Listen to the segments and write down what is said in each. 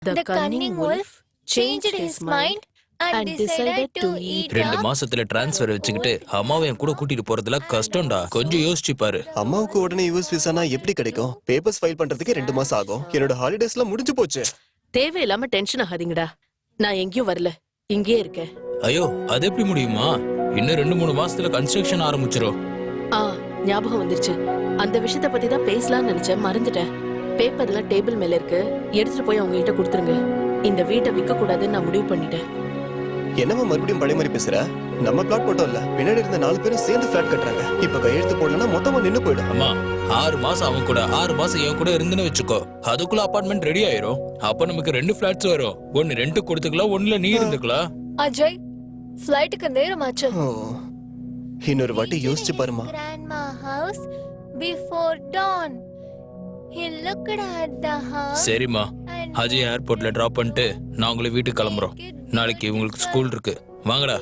The cunning wolf changed his mind and decided to eat 2 மாசத்துல transfer வச்சுக்கிட்டு அம்மாவை என் கூட கூட்டிட்டு போறதுல கஷ்டம்டா. கொஞ்சம் யோசிச்சு பாரு. அம்மாவுக்கு உடனே யூஎஸ் விசானா எப்படி கிடைக்கும்? பேப்பர்ஸ் ஃபைல் பண்றதுக்கு 2 மாசம் ஆகும். என்னோட ஹாலிடேஸ்லாம் முடிஞ்சு போச்சு. தேவையில்லாம டென்ஷன் ஆகாதீங்கடா. நான் எங்கேயும் வரல, இங்கே இருக்கேன். ஐயோ, அது எப்படி முடியுமா? இன்னும் 2-3 மாசத்துல கன்ஸ்ட்ரக்ஷன் ஆரம்பிச்சிரும். ஞாபகம் வந்துருச்சு. அந்த விஷயத்த பத்தி தான் பேசலாம்னு நினைச்சேன், மறந்துட்டேன். பேப்பர்லாம் டேபிள் மேல இருக்கு, எடுத்துட்டு போய் அவங்க கிட்ட கொடுத்துருங்க. இந்த வீட்டை விற்க கூடாதுன்னு நான் முடிவு பண்ணிட்டேன். என்னவா மறுபடியும் பழைய மாதிரி பேசுற? நம்ம பிளாட் மட்டும் இல்ல, பின்னாடி இருந்த 4 பேரும் சேர்ந்து பிளாட் கட்டுறாங்க. இப்ப கையெழுத்து போடலன்னா மொத்தமா நின்னு போயிடும். அம்மா, 6 மாசம் அவன் கூட 6 மாசம் என் கூட இருந்துன்னு வச்சுக்கோ. அதுக்குள்ள அபார்ட்மெண்ட் ரெடி ஆயிரும். அப்ப நமக்கு 2 பிளாட்ஸ் வரும். ஒன்னு ரெண்ட் கொடுத்துக்கலாம், ஒண்ணுல நீ இருந்துக்கலாம். அஜய், ஃளைட்டுக்கு நேரமாச்சு. இன்னொரு வாட்டி யோசிச்சு பாருமா. Grandma house before dawn. He looked at the house. சரிம்மா, அஜய் ஏர்போர்ட்ல டிராப் பண்ணிட்டு நாங்களும் வீட்டுக்கு கிளம்புறோம். நாளைக்கு உங்களுக்கு ஸ்கூல் இருக்கு, வாங்கடா.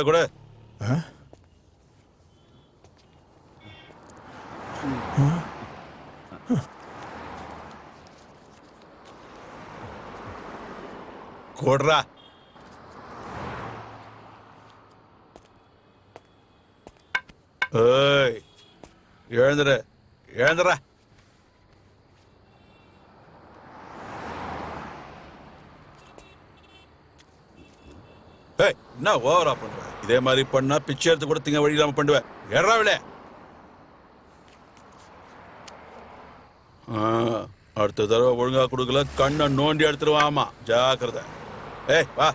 கூட கூடுறா. ஏய், எழுந்துரு, எழுந்துடா. என்ன ஓவரா பண்ற? இதே மாதிரி பண்ணா பிச்சை எடுத்து கூட திங்க வழி இல்லாம பண்ணுவேன். ஏறாவிலே அடுத்த தடவை ஒழுங்கா கொடுக்கல, கண்ணை நோண்டி எடுத்துருவாமா. ஜாக்கிரதை. ஏய் வா.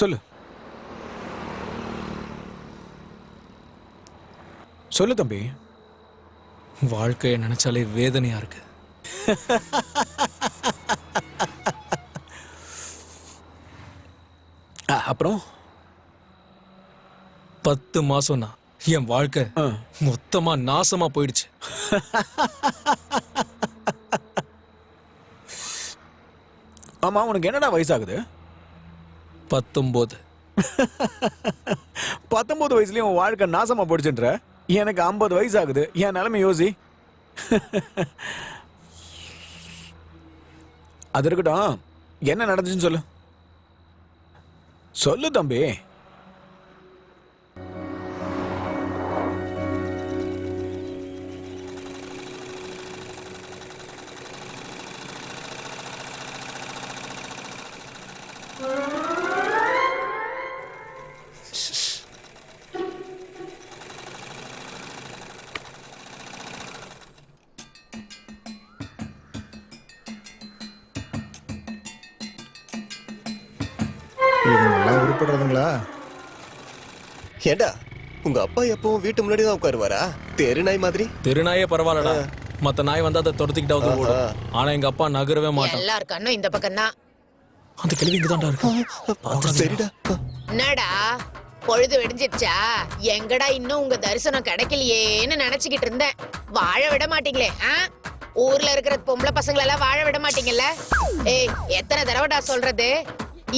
சொல்லு சொல்லு தம்பி. வாழ்க்கையை நினைச்சாலே வேதனையா இருக்கு. அப்புறம் 10 மாசம்னா என் வாழ்க்கை மொத்தமா நாசமா போயிடுச்சு. ஆமா, உனக்கு என்னடா வயசாகுது? 19. 19 வயசுலயும் உன் வாழ்க்கை நாசமா போயிடுச்சுன்ற. எனக்கு 50 வயசு ஆகுது. என் நிலைமை யோசி. அது இருக்கட்டும், என்ன நடந்துச்சுன்னு சொல்லு. சொல்லு தம்பி. கூப்பிடுறதுங்களா? ஏண்டா உங்க அப்பா எப்பவும் வீட்டு முன்னாடி தான் உட்காருவாரா? தெரு நாய் மாதிரி. தெருநாயே பரவாயில்லடா, மத்த நாய் வந்தா அதை துரத்திக்கிட்டாவது ஓடும். ஆனா எங்க அப்பா நகரவே மாட்டான். எல்லார் கண்ணும் இந்த பக்கம் தான். அந்த கிழவி இங்கதான்டா இருக்கு. சரிடா. என்னடா பொழுது வெடிஞ்சிடுச்சா? எங்கடா இன்னும் உங்க தரிசனம் கிடைக்கலையேன்னு நினைச்சுக்கிட்டு இருந்தேன். வாழ விட மாட்டீங்களே? ஊர்ல இருக்கிற பொம்பளை பசங்களை எல்லாம் வாழ விட மாட்டீங்கல்ல? ஏய், எத்தனை தடவைடா சொல்றது?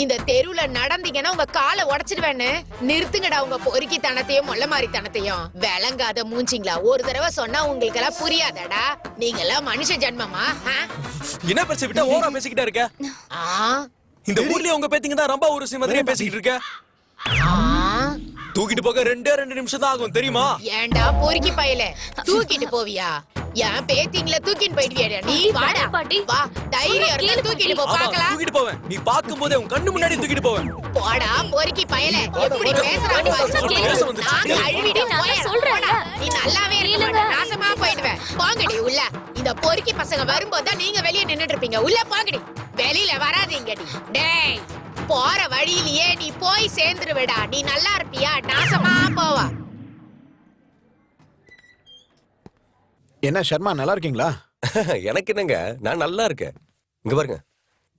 இந்த தெருவுல நடந்தீங்கன்னா உங்க காலை உடைச்சிடுவேன்னு. நிறுத்துங்கடா உங்க பொறுக்கி தனத்தையும் மொல்ல மாதிரி தனத்தையும். விளங்காத மூஞ்சிங்களா? ஒரு தடவை சொன்னா உங்களுக்கு எல்லாம் புரியாதடா. நீங்க எல்லாம் மனுஷ ஜென்மமா? என்ன பேச விட்டா ஓரா பேசிக்கிட்டே இருக்க? இந்த ஊர்லயே உங்க பேத்திங்க தான் ரொம்ப ஒரு மாதிரியே பேசிக்கிட்டு இருக்க. தூக்கிட்டு போக 2 நிமிஷம் தான் ஆகும் தெரியுமா? ஏண்டா பொறுக்கி பயல, தூக்கிட்டு போவியா? என் பேத்திங்கள தூக்கிட்டு போயிடுவியாடா நீ? வாடா பாட்டி, வா, தைரியம் இருந்தா தூக்கிட்டு போ பார்க்கலாம். தூக்கிட்டு போவேன், நீ பாக்கும்போதே உன் கண்ணு முன்னாடி தூக்கிட்டு போவேன். போடா பொறுக்கி பயல, எப்படி பேசுறான்னு பாரு. நான் அழுவிட்டு நான் சொல்றேன், நீ நல்லாவே இருக்க மாட்ட, நாசமா போயிடுவே. போங்கடி உள்ள. இந்த பொறுக்கி பசங்க வரும்போது தான் நீங்க வெளிய நின்னுட்டு இருப்பீங்க. உள்ள போங்கடி, வெளியில வராதீங்கடி. டேய், போற வழியிலேயே நீ போய் சேர்ந்துருவேடா. நீ நல்லா இருப்பியா? நாசமா போவா. என்ன சர்மா, நல்லா இருக்கீங்களா? எனக்கு என்னங்க, நான் நல்லா இருக்கேன். இங்க பாருங்க,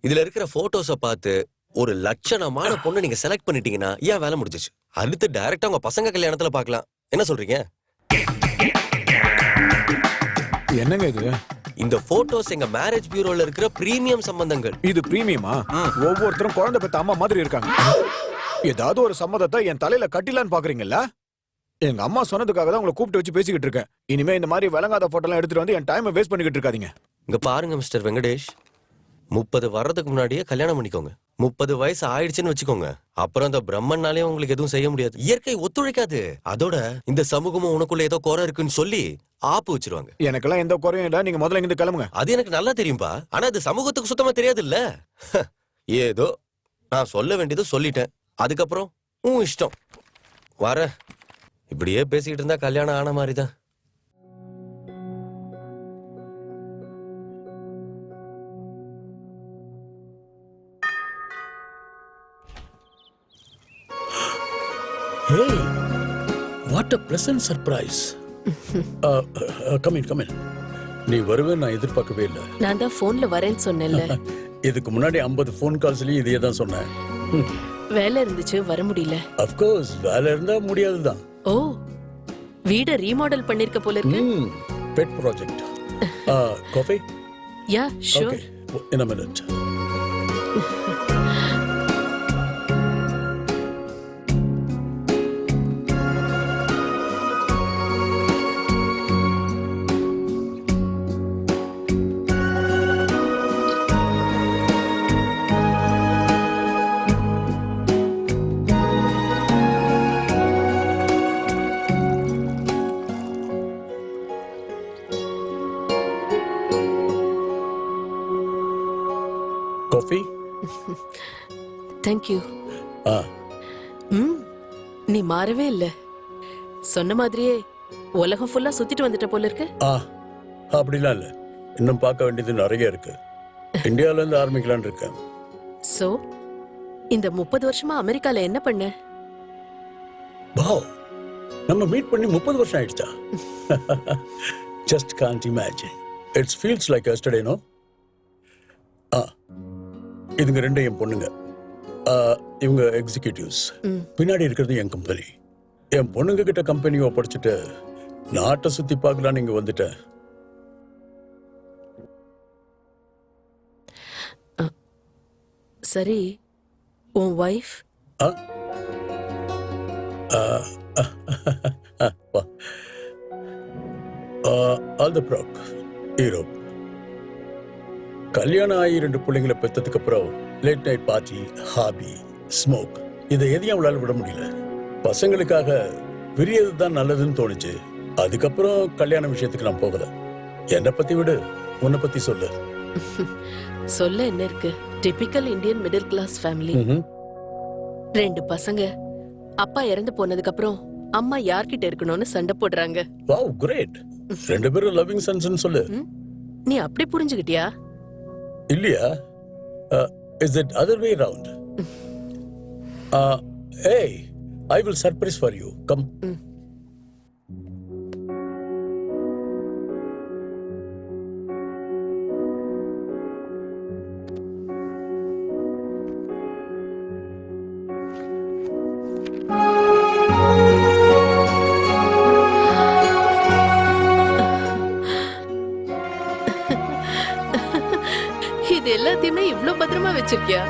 இதுல இருக்கிற போட்டோஸ பார்த்து ஒரு லட்சணமான பொண்ணு நீங்க செலக்ட் பண்ணிட்டீங்கன்னா ஏன் வேலை முடிஞ்சிச்சு. அடுத்து டைரக்டா உங்க பசங்க கல்யாணத்துல பார்க்கலாம். என்ன சொல்றீங்க? என்னங்க இது? இந்த போட்டோஸ் எங்க மேரேஜ் பியூரோல இருக்கிற பிரீமியம் சம்பந்தங்கள். இது பிரீமியமா? ஒவ்வொருத்தரும் குழந்தை பெத்த அம்மா மாதிரி இருக்காங்க. ஏதாவது ஒரு சம்மதத்தை என் தலையில கட்டிலான்னு பாக்குறீங்கல்ல? எங்க அம்மா சொன்னதுக்காக தான் உங்களை கூப்பிட்டு வச்சு பேசிக்கிட்டு இருக்கேன். இனிமே இந்த மாதிரி விளங்காத போட்டோ எல்லாம் எடுத்துட்டு வந்து என் டைமை வேஸ்ட் பண்ணிக்கிட்டு இருக்காதீங்க. இங்க பாருங்க மிஸ்டர் வெங்கடேஷ், 30 வர்றதுக்கு முன்னாடியே கல்யாணம் பண்ணிக்கோங்க. 30 வயசு ஆயிடுச்சுன்னு வச்சுக்கோங்க, அப்புறம் அந்த பிரம்மன்னாலே உங்களுக்கு எதுவும் செய்ய முடியாது. இயற்கை ஒத்துழைக்காது. அதோட இந்த சமூகமும் உனக்குள்ள ஏதோ குறை இருக்குன்னு சொல்லி ஆப்பு வச்சிருவாங்க. எனக்கெல்லாம் எந்த குறையும் இல்ல, நீங்க முதல்ல இங்கிருந்து கிளம்புங்க. அது எனக்கு நல்லா தெரியும்பா, ஆனா அது சமூகத்துக்கு சுத்தமா தெரியாது இல்ல. ஏதோ நான் சொல்ல வேண்டியது சொல்லிட்டேன், அதுக்கப்புறம் உன் இஷ்டம். வர இப்படியே பேசிக்கிட்டு இருந்தா கல்யாணம் ஆன மாதிரிதான். Hey, what a pleasant surprise. Come in. நீ வருவேன்னு நான் எதிர்பார்க்கவே இல்லை. நான் தான் போன்ல வரேன்னு சொன்னேன்ல. இதுக்கு முன்னாடி 50 ஃபோன் கால்ஸ்லயும் இதையே தான் சொன்னேன். வேலை இருந்துச்சு, வர முடியல. Of course, வேலை இருந்தா முடியாதுதான். ஓ, வீட ரீமாடல் பண்ணிருக்க போல இருக்கு. Pet project. Coffee? Yeah, sure. Okay, in a minute. Coffee? Thank you. நீ மாறவே இல்ல. சொன்ன மாதிரியே உலகம் ஃபுல்லா சுத்திட்டு வந்துட்ட போல இருக்கு. அப்படிலாம் இல்ல, இன்னும் பார்க்க வேண்டியது நிறைய இருக்கு. இந்தியால இருந்து ஆரம்பிக்கலாம்னு இருக்கேன். சோ, இந்த 30 வருஷமா அமெரிக்கால என்ன பண்ண? வாவ், நம்ம மீட் பண்ணி 30 வருஷம் ஆயிடுச்சா? Just can't imagine. It feels like yesterday, no? இதுங்க 2 என் பொண்ணுங்க. இவங்க எக்ஸிகியூட்டிவ்ஸ். பின்னாடி இருக்கிறது என் கம்பெனி. என் பொண்ணுங்க கிட்ட கம்பெனியை ஒப்படைச்சிட்டு நாட்டை சுத்தி பார்க்கலான்னு இங்க வந்துட்டேன். சரி, உன் வைஃப்? ஆல்தப்ராக், யூரோப். கல்யாணம் ஆகி 2 பிள்ளைங்களை பெற்றதுக்கு அப்புறம் late night party, hobby, smoke, இதை எதையும் அவளால் விட முடியல. பசங்களுக்காக பிரியது தான் நல்லதுன்னு தோணுச்சு. அதுக்கப்புறம் கல்யாண விஷயத்துக்கு நான் போகல. என்னை பத்தி விடு, உன்னை பத்தி சொல்லு. சொல்ல என்ன இருக்கு? Typical Indian middle class family. 2 பசங்க. அப்பா இறந்து போனதுக்கு அப்புறம் அம்மா யார்கிட்ட இருக்கணும்னு சண்டை போடுறாங்க. Wow, great. 2 பேரும் லவ்விங் சன்ஸ்னு சொல்லு. நீ அப்படி புரிஞ்சுக்கிட்டியா? இல்லையா? Is it other way around? ஏய், I will surprise for you. Come. இது எல்லாத்தையுமே இவ்ளோ பத்திரமா வச்சிருக்கியா?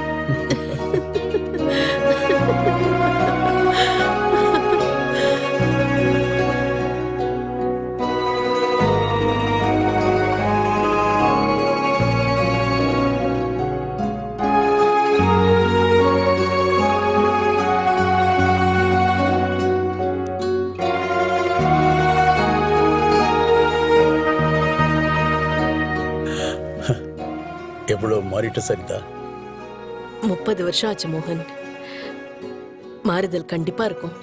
எவ்வளவு மாறிட்ட சரிதா. 30 வருஷம் ஆச்சு மோகன். மாறுதல் கண்டிப்பா இருக்கும்.